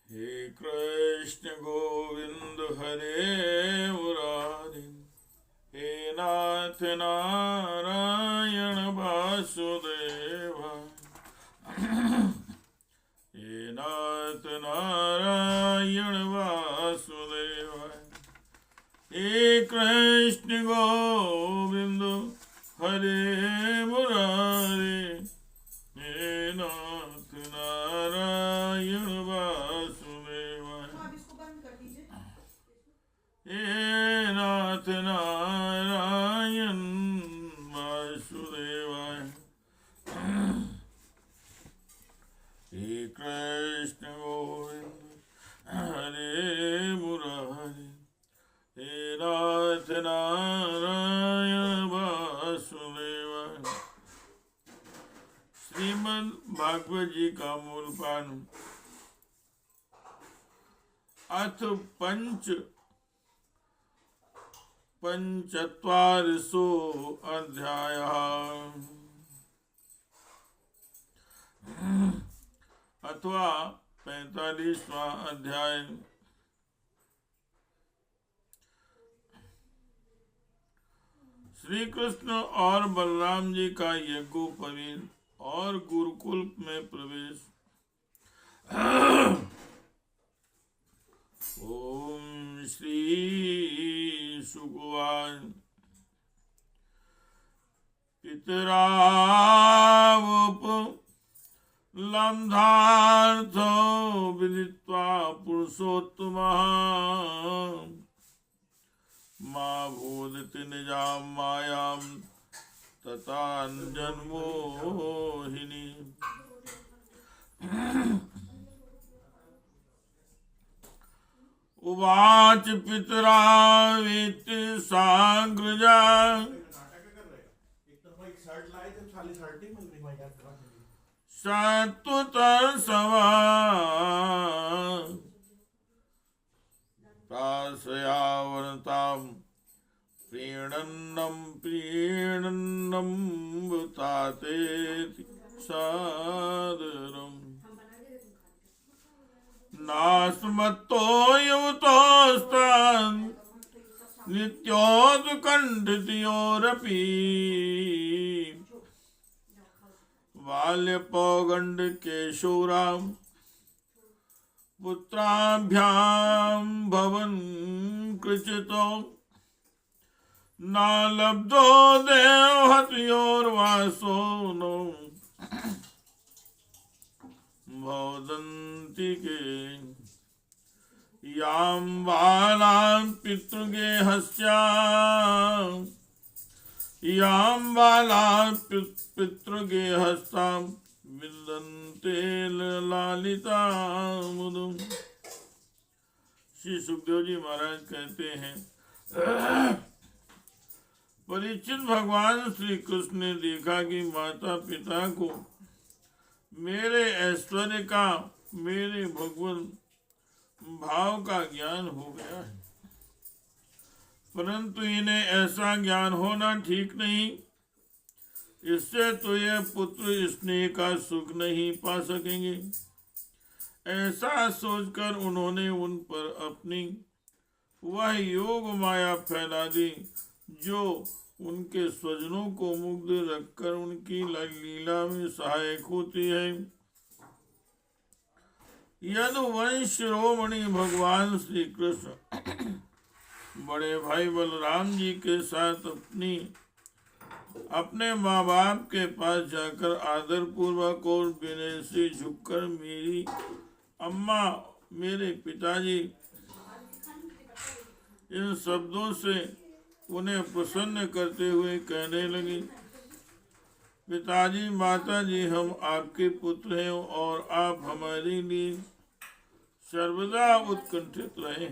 हे कृष्ण गोविंद हरे मुरारी, हे नाथ नारायण वासुदेव, हे नाथ नारायण वासुदेव, हे कृष्ण गोविंद हरे मुरारी, हे नाथ नारायण वासुदेव, हे नाथ नारायण वासुदेवाय। हे कृष्ण गोविंद हरे मुरारी, हे नाथ नारायण वासुदेवाय। श्रीमद् भागवत जी का मूल पाठ अथ पंचत्वारिंशो अध्यायः। अथवा 45वां अध्याय। श्री कृष्ण और बलराम जी का यज्ञोपवीत और गुरुकुल में प्रवेश। ओम श्री सुगवान पितरावप लब्धार्थो विदित्वा पुरुषोत्तमः मा बोधति निजां मायां तथा जन्मोहिनी। उवाच पितरावेति सांग्रजा सत्वतर्षवा प्राशयावनतां प्रीणन्नं भूतातेति सादरम्। नास्मत्तो युवतोस्तान् नित्योत्कण्ठितयोरपि बाल्यपौगण्डकेशोरां पुत्राभ्यां भवन् कृचितो न लब्धो देवहतयोर्वासो नो भवदन्ति के। यां बालां पितृगेहस्तां विन्दन्ते लालितां मुदम्। श्री सुखदेव जी महाराज कहते हैं, परीक्षित भगवान श्री कृष्ण ने देखा कि माता पिता को मेरे ऐश्वर्य का, मेरे भगवान भाव का ज्ञान हो गया है, परंतु इन्हें ऐसा ज्ञान होना ठीक नहीं। इससे तो यह पुत्र स्नेह का सुख नहीं पा सकेंगे। ऐसा सोचकर उन्होंने उन पर अपनी वह योग माया फैला दी जो उनके स्वजनों को मुग्ध रखकर उनकी लीला में सहायक होती है। यदुवंश शिरोमणि भगवान श्री कृष्ण बड़े भाई बलराम जी के साथ अपने माँ बाप के पास जाकर आदर पूर्वक और विनय से झुककर मेरी अम्मा, मेरे पिताजी, इन शब्दों से उन्हें प्रसन्न करते हुए कहने लगी, पिताजी, माताजी, हम आपके पुत्र हैं और आप हमारे लिए सर्वदा उत्कंठित रहे।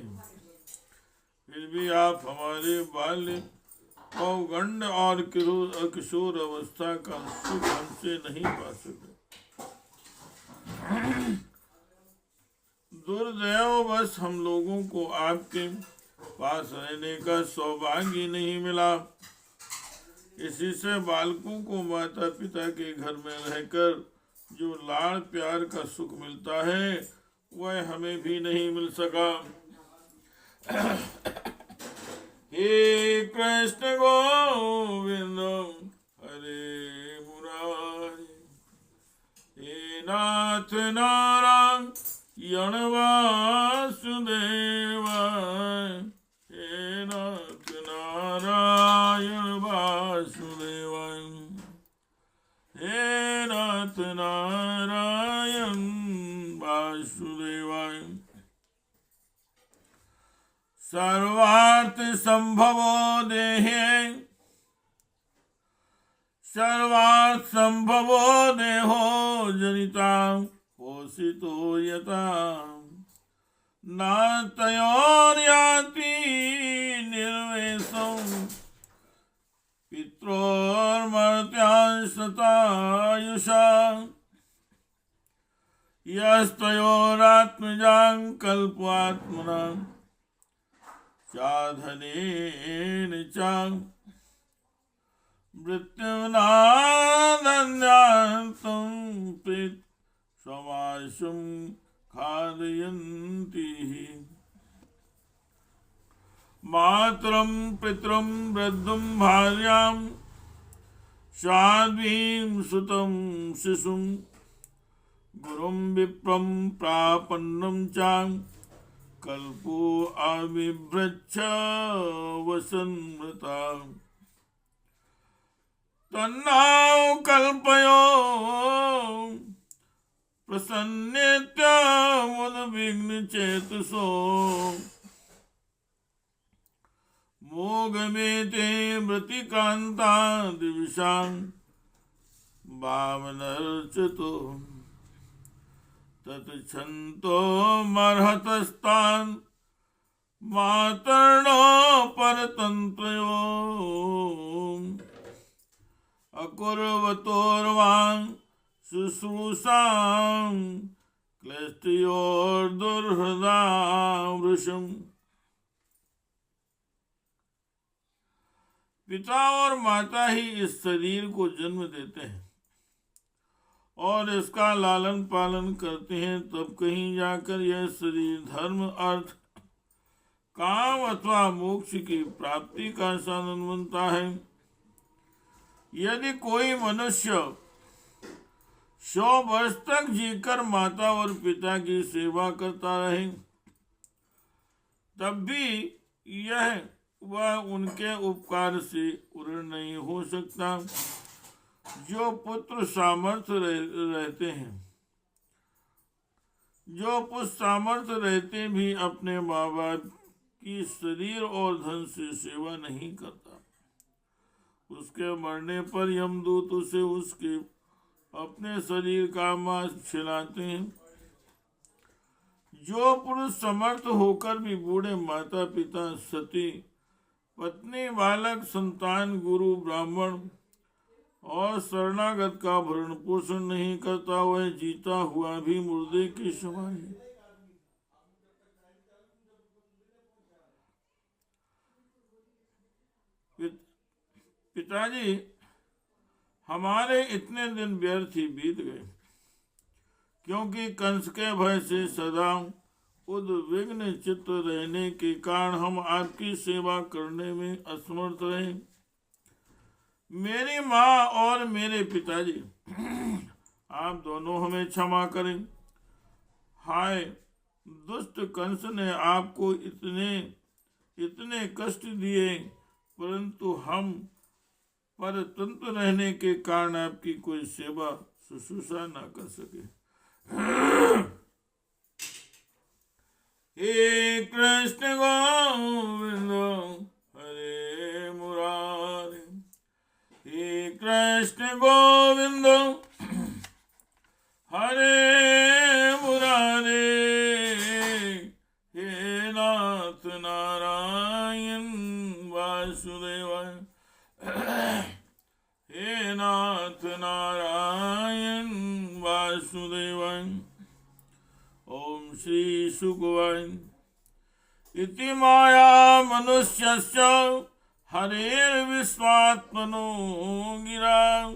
फिर भी आप हमारे बाल्य, पौगंड और किशोर अवस्था का सुख हमसे नहीं पा सके। दुर्दैववश हम लोगों को आपके पास रहने का सौभाग्य नहीं मिला। इसी से बालकों को माता पिता के घर में रहकर जो लाड़ प्यार का सुख मिलता है वह हमें भी नहीं मिल सका। हे कृष्ण गोविंद हरे मुरारी, हे नाथ नारायण वासुदेव, हे नाथ नारायण वासुदेव, हे नाथ नारायण वासुदेवाय। सर्वार्थ संभवो देहे, सर्वार्थ संभवो देहो जनिता पोषितो यथा, नातयोर्याति निर्वेशं पित्रोर्मर्त्यांस्ततायुषा, यस्तयोरात्मजां कल्पात्मना चाधनेन च मृत्युनादन्यान्तं प्रीत समाशं खादयन्ति। मातरं पितरं वृद्धं भार्यां साध्वीं सुतं शिशुं, गुरुं विप्रं प्रापन्नं च कल्पो अविभ्रच्छ वसन्मृता, तन्नाव कल्पयो प्रसन्नेत्यामुद्विग्नचेतसो, मोघमेते मृतिकान्ता दिविषां भावनर्चितो, तत्छन्तो मर्हतस्तान् मातर्नो परतन्त्रयो, अकुर्वतोर्वां शुश्रूषां क्लिष्टयोर्दुर्हृदा वृषम्। पिता और माता ही इस शरीर को जन्म देते हैं और इसका लालन पालन करते हैं, तब कहीं जाकर यह शरीर धर्म, अर्थ, काम अथवा मोक्ष की प्राप्ति का साधन बनता है। यदि कोई मनुष्य 100 वर्ष तक जीकर माता और पिता की सेवा करता रहे, तब भी वह उनके उपकार से उऋण नहीं हो सकता। जो पुत्र सामर्थ्य रहते हैं, जो पुत्र सामर्थ्य रहते भी अपने माँ बाप की शरीर और धन से सेवा नहीं करता, उसके मरने पर यमदूत उसे उसके अपने शरीर का मांस खिलाते हैं। जो पुरुष समर्थ होकर भी बूढ़े माता पिता, सती, पत्नी, बालक, संतान, गुरु, ब्राह्मण और शरणागत का भरण पोषण नहीं करता, वह जीता हुआ भी मुर्दे के समान है। पिताजी, हमारे इतने दिन व्यर्थ ही बीत गए, क्योंकि कंस के भय से सदा उद्विग्न चित्त रहने के कारण हम आपकी सेवा करने में असमर्थ रहे। मेरी माँ और मेरे पिताजी, आप दोनों हमें क्षमा करें। हाय, दुष्ट कंस ने आपको इतने कष्ट दिए, परंतु हम परतंत्र रहने के कारण आपकी कोई सेवा शुश्रूषा न कर सके। हे कृष्ण गोविंद हरे मुरारी, हे कृष्ण गोविंद हरे मुरारी, हे नाथ नारायण वासुदेवाय, हे नाथ नारायण वासुदेवाय। ओम श्री शुकवाय। इति माया मनुष्यस्य हरेर्विश्वात्मनो गिरा,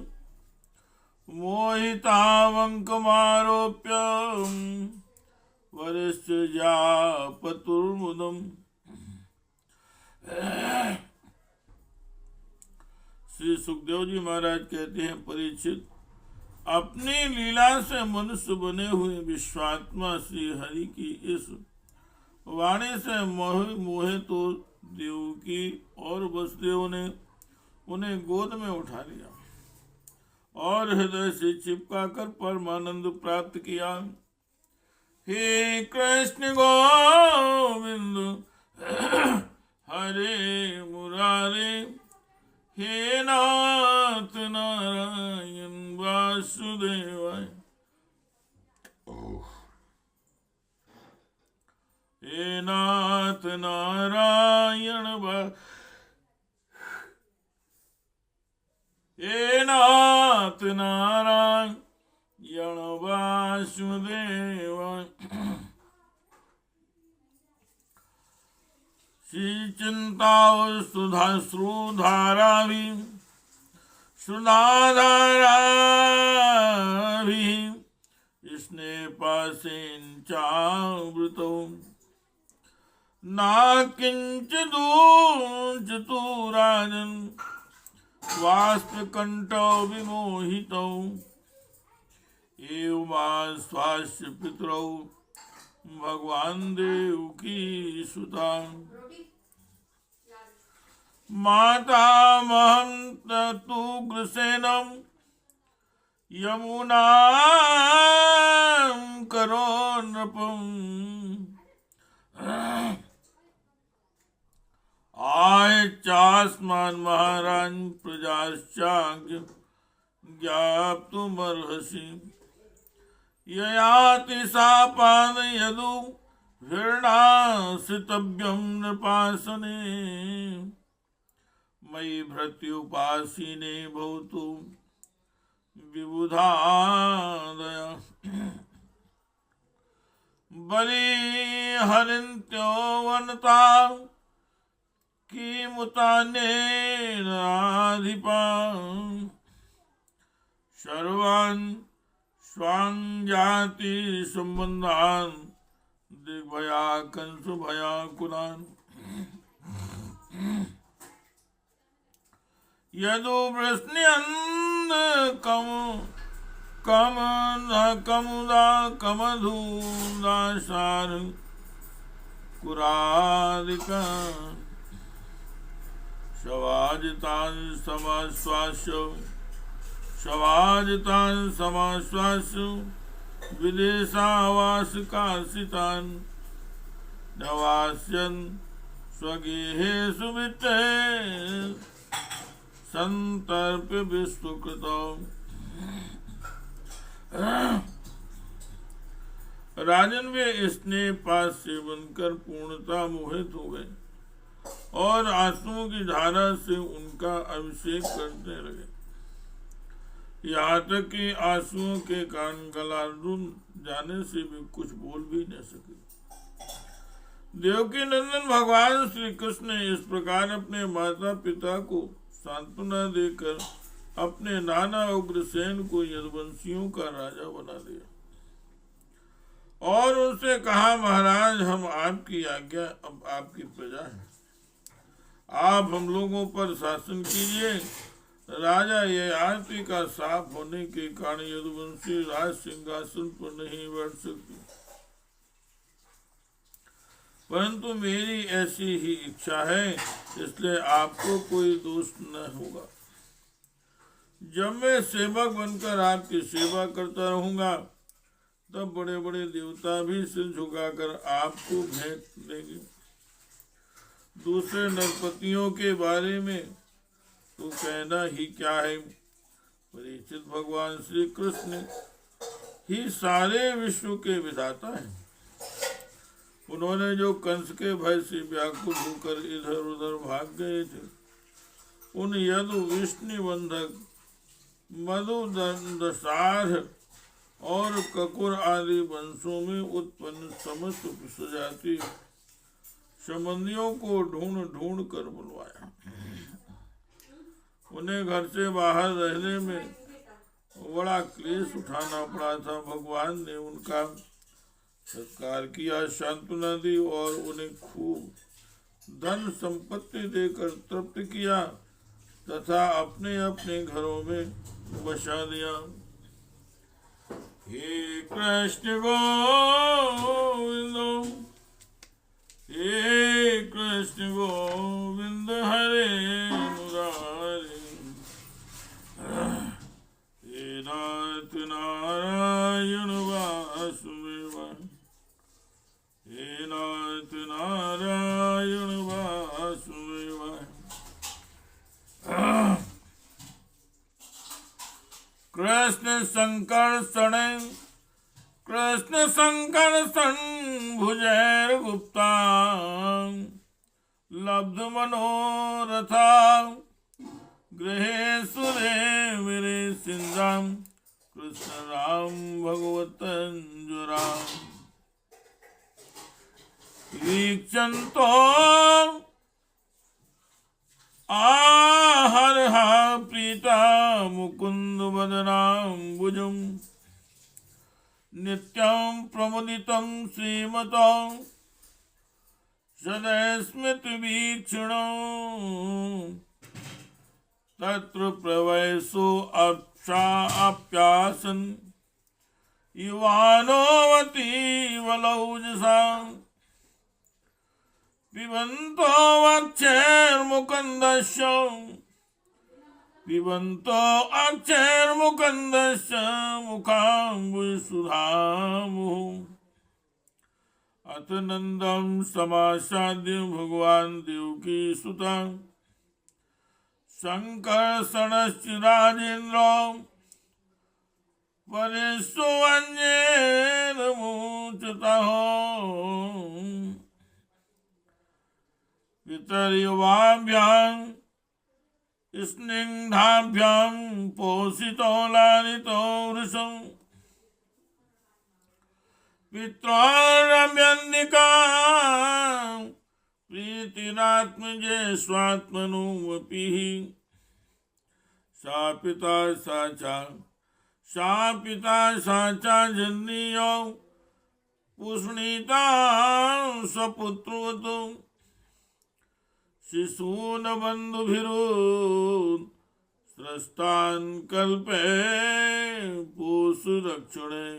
मोहितावंकमारोप्य परिसृजापतुर्मुदम्। श्री सुखदेव जी महाराज कहते हैं, परीक्षित, अपनी लीला से मनुष्य बने हुए विश्वात्मा श्री हरि की इस वाणी से मोहे तो देवकी और वसुदेव ने उन्हें गोद में उठा लिया और हृदय से चिपका कर परमानंद प्राप्त किया। हे कृष्ण गोविंद हरे मुरारे, हे नाथ नारायण वासुदेवाय, हे नाथ नारायण हे नाथ नारायण वासुदेवाय। श्री चिंता सुधा श्रुधारा भी इसने पासेंचावृतो ना किंचिदूंच तू राजन वास्प कंठो विमोहितो एवं स्वास्य पितरौ भगवान देव की सुता। माता महंत तु ग्रसेनम यमुना करो नृपम। आय चास्मान महाराज प्रजाश्चाज्ञ ज्ञाप्तुमर्हसि ययाति सापान यदु हृणासितभ्यं नृपासने मयि भृत्युपासीने भवतु विबुधादया। बलि हरिन्त्यो वनता किमुतानेनाधिपा सर्वान् स्वां जाति संबंधान दिग्भया कंसु भया कुलान। यदु वृष्ण्यन् कमुदा कमधूदासार कुरादिका शवाजितान् समाश्वास्य विदेशावास कासितान् नवास्यन् स्वगेहेषु वित्ते संतर्प्य विश्वकृतौ। राजन वे स्नेह पास से बनकर पूर्णता मोहित हो गए और आंसुओं की धारा से उनका अभिषेक करने लगे, यहाँ तक कि आंसुओं के कारण गला रुन जाने से भी कुछ बोल भी न सके। देवकी नंदन भगवान श्री कृष्ण ने इस प्रकार अपने माता पिता को सांत्वना देकर अपने नाना उग्रसेन को यदुवंशियों का राजा बना दिया और उनसे कहा, महाराज हम आपकी आज्ञा अब आपकी प्रजा है, आप हम लोगों पर शासन कीजिए। राजा ययाति का साफ होने के कारण यदुवंशी राज सिंहासन पर नहीं बैठ सकती, परंतु मेरी ऐसी ही इच्छा है, इसलिए आपको कोई दोष न होगा। जब मैं सेवक बनकर आपकी सेवा करता रहूंगा तब बड़े बड़े देवता भी सिर झुकाकर आपको भेंट देंगे। दूसरे नरपतियों के बारे में तो कहना ही क्या है। परीक्षित, भगवान श्री कृष्ण ही सारे विश्व के विधाता हैं। उन्होंने जो कंस के भय से व्याकुल होकर इधर उधर भाग गए थे, उन यदु विष्णु बंधक मधुदसार और ककुर आदि वंशों में उत्पन्न समस्त स्वजाति संबंधियों को ढूंढ ढूंढ कर बुलवाया। उन्हें घर से बाहर रहने में बड़ा क्लेश उठाना पड़ा था। भगवान ने उनका सत्कार किया, सांत्वना दी और उन्हें खूब धन संपत्ति देकर तृप्त किया तथा अपने अपने घरों में बसा दिया। हे कृष्ण गोविंद, हे कृष्ण गोविंद हरे मुरारे, हे नाथ नारायण वासुदेव, हे नाथ नारायण वासुदेव। कृष्ण संकर्षण, कृष्ण संकर्षण भुजैर्गुप्ता, लब्ध मनोरथा गृहे सुरे मेरे सिंधम, कृष्ण राम भगवतंजुरा। वीक्षन्तो आहरहा प्रीता मुकुंद वदनाम्बुजं, नित्यं प्रमुदितं श्रीमतं सदैस्मितवीक्षणं, तत्र प्रवयसो आप्यासन् युवानोऽतीवलौजसा, पिबन्तो अक्षैर्मुकुन्दस्य, पिबन्तो अक्षैर्मुकुन्दस्य मुखाम्बुजसुधामुः। अथ नन्दं समासाद्य भगवान् देवकी सुता, संकर्षणश्च राजेन्द्र परेशोऽन्येन मुञ्चतः, पितर्युवाभ्यां स्निग्धाभ्यां पोषितो लालितो वृषं, पित्रोरम्यन्निकां प्रीतिरात्मजे स्वात्मनुमपिः। सा पिता सा च जन्नीयो पुष्णीता स्वपुत्रवतु, शिशून् बन्धुभिरुत स्रस्तान् कल्पे पोषुरक्षणे।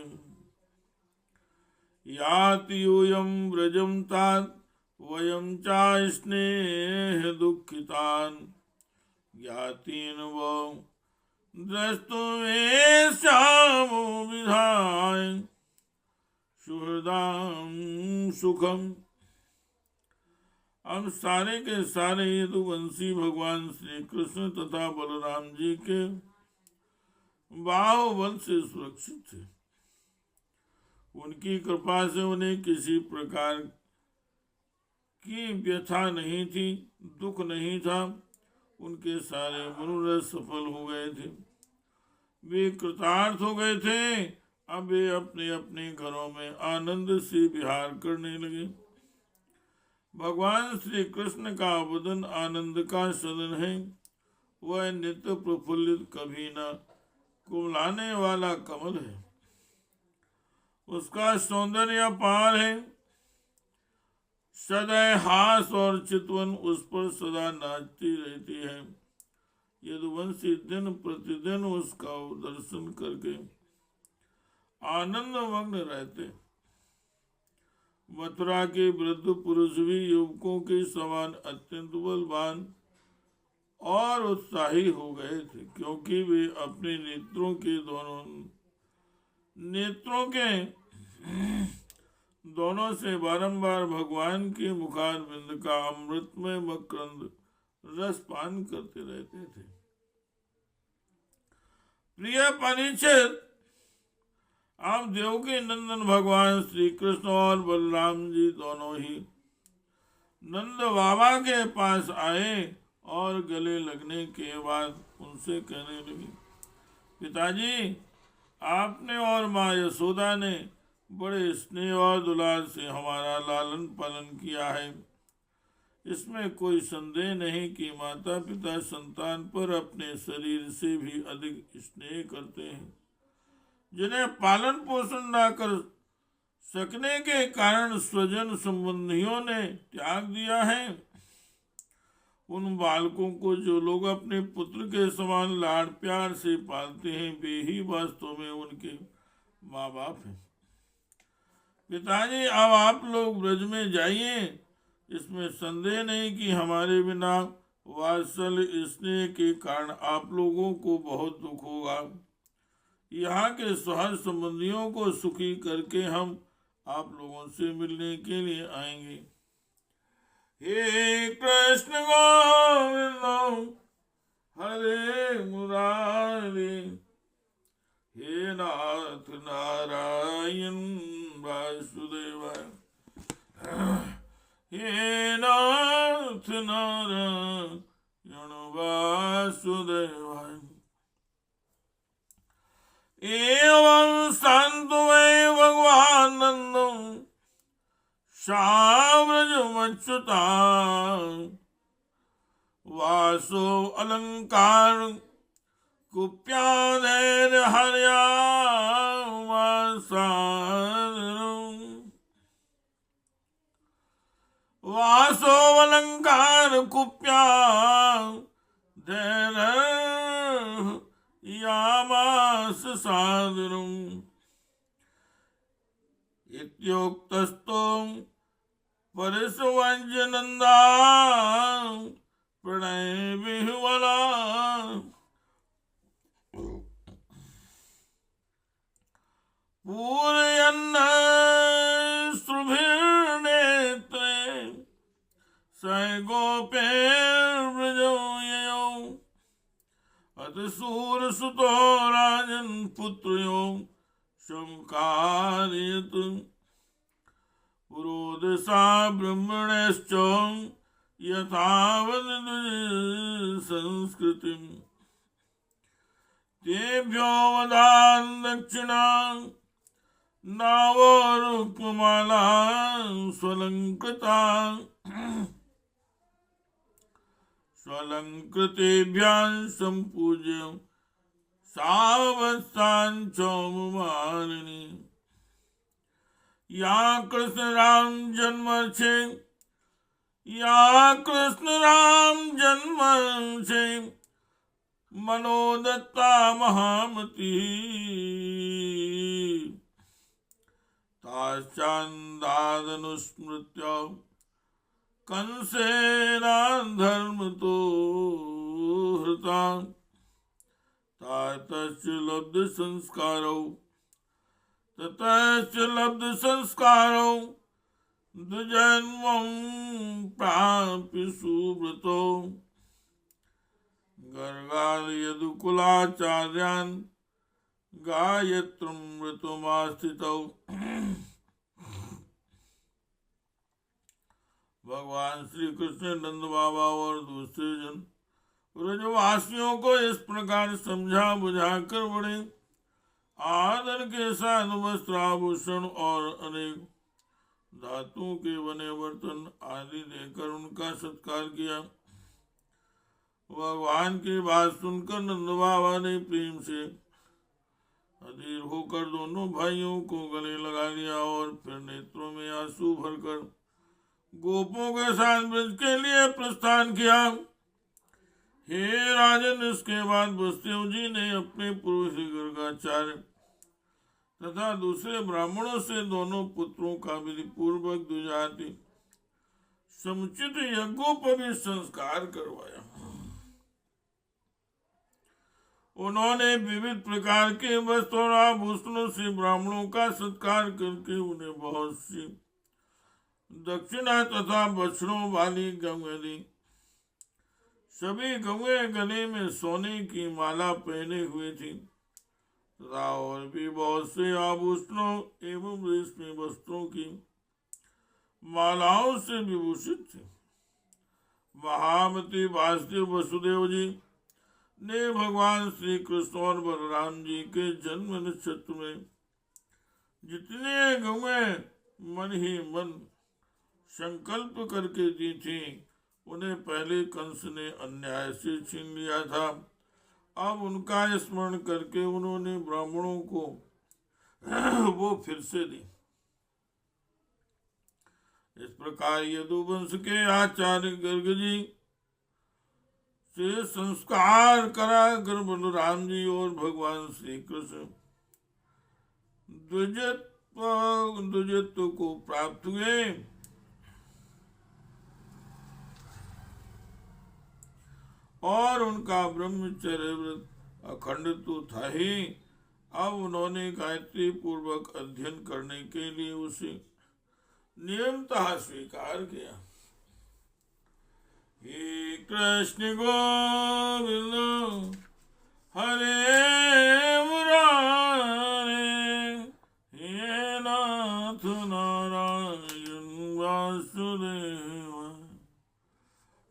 याति यूयं व्रजं तात वयं च स्नेह दुःखितान्, ज्ञातीन् वो द्रष्टुमेष्यामो विधाय सुहृदां सुखम्। हम सारे के सारे यदुवंशी भगवान श्री कृष्ण तथा बलराम जी के बाहुबल से सुरक्षित थे। उनकी कृपा से उन्हें किसी प्रकार की व्यथा नहीं थी, दुख नहीं था। उनके सारे मनोरथ सफल हो गए थे, वे कृतार्थ हो गए थे। अब वे अपने अपने घरों में आनंद से विहार करने लगे। भगवान श्री कृष्ण का वदन आनंद का सदन है। वह नित्य प्रफुल्लित, कभी न कुमलाने वाला कमल है। उसका सौंदर्य अपार है। सदैव हास और चितवन उस पर सदा नाचती रहती है। यदुवंशी दिन प्रतिदिन उसका दर्शन करके आनंद मग्न रहते। मथुरा के वृद्ध पुरुष भी युवकों के समान अत्यंत बलवान और उत्साही हो गए थे, क्योंकि वे अपने नेत्रों के दोनों से बारंबार भगवान के मुखारविंद का अमृतमय मकरंद रस पान करते रहते थे। प्रिय परीक्षित, आप देवकी नंदन भगवान श्री कृष्ण और बलराम जी दोनों ही नंद बाबा के पास आए और गले लगने के बाद उनसे कहने लगे, पिताजी, आपने और माँ यशोदा ने बड़े स्नेह और दुलार से हमारा लालन पालन किया है। इसमें कोई संदेह नहीं कि माता पिता संतान पर अपने शरीर से भी अधिक स्नेह करते हैं। जिन्हें पालन पोषण न कर सकने के कारण स्वजन संबंधियों ने त्याग दिया है। उन बालकों को जो लोग अपने पुत्र के समान लाड़ प्यार से पालते हैं, वे ही वास्तव में उनके माँ बाप हैं। पिताजी, अब आप लोग ब्रज में जाइए। इसमें संदेह नहीं कि हमारे बिना वात्सल्य स्नेह के कारण आप लोगों को बहुत दुख होगा। यहाँ के सहज संबंधियों को सुखी करके हम आप लोगों से मिलने के लिए आएंगे। हे कृष्ण गोविंद हरे मुरारी, हे नाथ नारायण वासुदेवाय, हे नाथ नारायण वासुदेवाय। एवं शांतमय भगवान नंदो शाव्रजमच्युता, वासो अलंकार कुप्याधैर्य हर्या वासो अलंकार कुप्या धैर्य यामास सादरम् इत्योक्तस्तो परिसवज्यनन्दा प्रणय विह्वला। पूरयन्न श्रुभिर्नेत्रे स गोपैर्व्रजो ययौ, अत सूरसुतो राजन् पुत्रयो शंकारयत्। पुरोदशा ब्रह्मणश्च यथावद संस्कृतिम्, तेभ्यो वदान दक्षिणा नावरुक्माला स्वलंकृता, स्वलंकृतेभ्यां संपूज्य सावत्सांचौमारिणी। या कृष्ण राम जन्म छे, या कृष्ण राम जन्म छे, मनोदत्ता महामती। ताश्चान्दादनुस्मृत्य कंसेना धर्मतो हृता, ततश्च लब्ध संस्कारो, ततश्च लब्ध संस्कारो द्विजन्मं प्राप्य सुव्रतो। गर्गाल यदुकुलाचार्यान् गायत्रमृतमास्थितौ। भगवान श्री कृष्ण नंद बाबा और दूसरे जन ब्रजवासियों को इस प्रकार समझा बुझाकर बड़े आदर के साथ वस्त्र आभूषण और अनेक धातुओं के बने बर्तन आदि देकर उनका सत्कार किया। भगवान की बात सुनकर नंद बाबा ने प्रेम से अधीर होकर दोनों भाइयों को गले लगा लिया और फिर नेत्रों में आंसू भरकर गोपों के साथ ब्रज के लिए प्रस्थान किया। हे राजन, इसके बाद वसुदेव जी ने अपने पुरुष गर्गाचार्य तथा दूसरे ब्राह्मणों से दोनों पुत्रों का विधि पूर्वक द्विजाति समुचित यज्ञोपवीत संस्कार करवाया। उन्होंने विविध प्रकार के वस्त्र और आभूषणों से ब्राह्मणों का सत्कार करके उन्हें बहुत सी दक्षिणा तथा बछड़ों वाली गंगे दी। सभी गंगे गले में सोने की माला पहने हुए थी तथा और भी बहुत से आभूषणों एवं रेशमी वस्त्रों की मालाओं से विभूषित थी। महामती वासुदेव वसुदेव जी ने भगवान श्री कृष्ण और बलराम जी के जन्म नक्षत्र में जितने गंगे मन ही मन संकल्प करके दी थी, उन्हें पहले कंस ने अन्याय से छीन लिया था। अब उनका स्मरण करके उन्होंने ब्राह्मणों को वो फिर से दी। इस प्रकार यदुवंश के आचार्य गर्ग जी से संस्कार करा कर बलराम जी और भगवान श्री कृष्ण द्विजत्व को प्राप्त हुए। और उनका ब्रह्मचर्य व्रत अखंड तो था ही, अब उन्होंने गायत्री पूर्वक अध्ययन करने के लिए उसे नियमतः स्वीकार किया। हे कृष्ण गोविंद हरे मुरारे, हे नाथ नारायण वासुदेव,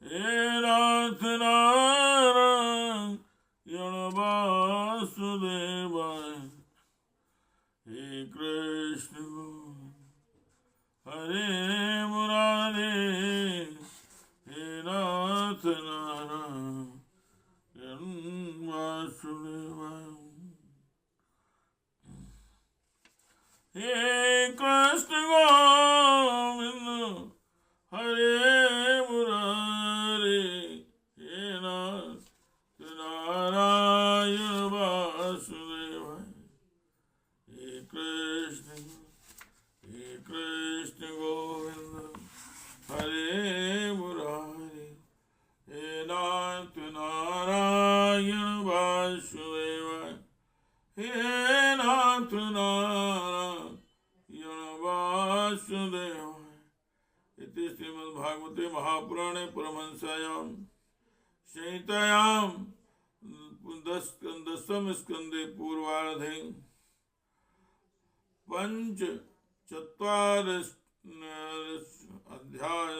हे नाथ नारायण वासुदेव, हे कृष्ण हरे मुरारे, हे नाथ नारायण वासुदेव, हे कृष्ण गोविंद हरे मुरारे, हे नाथ नारायण वासुदेव, हे कृष्ण गोविंद हरे मुरारे, हे नाथ नारायण वासुदेव, हे नाथ नारायण वासुदेव। इति श्रीमद्भागवते महापुराणे परमहंस्यां संहितायां दशम स्कंदे पूर्वार्धे पंचचत्वारिंश अध्याय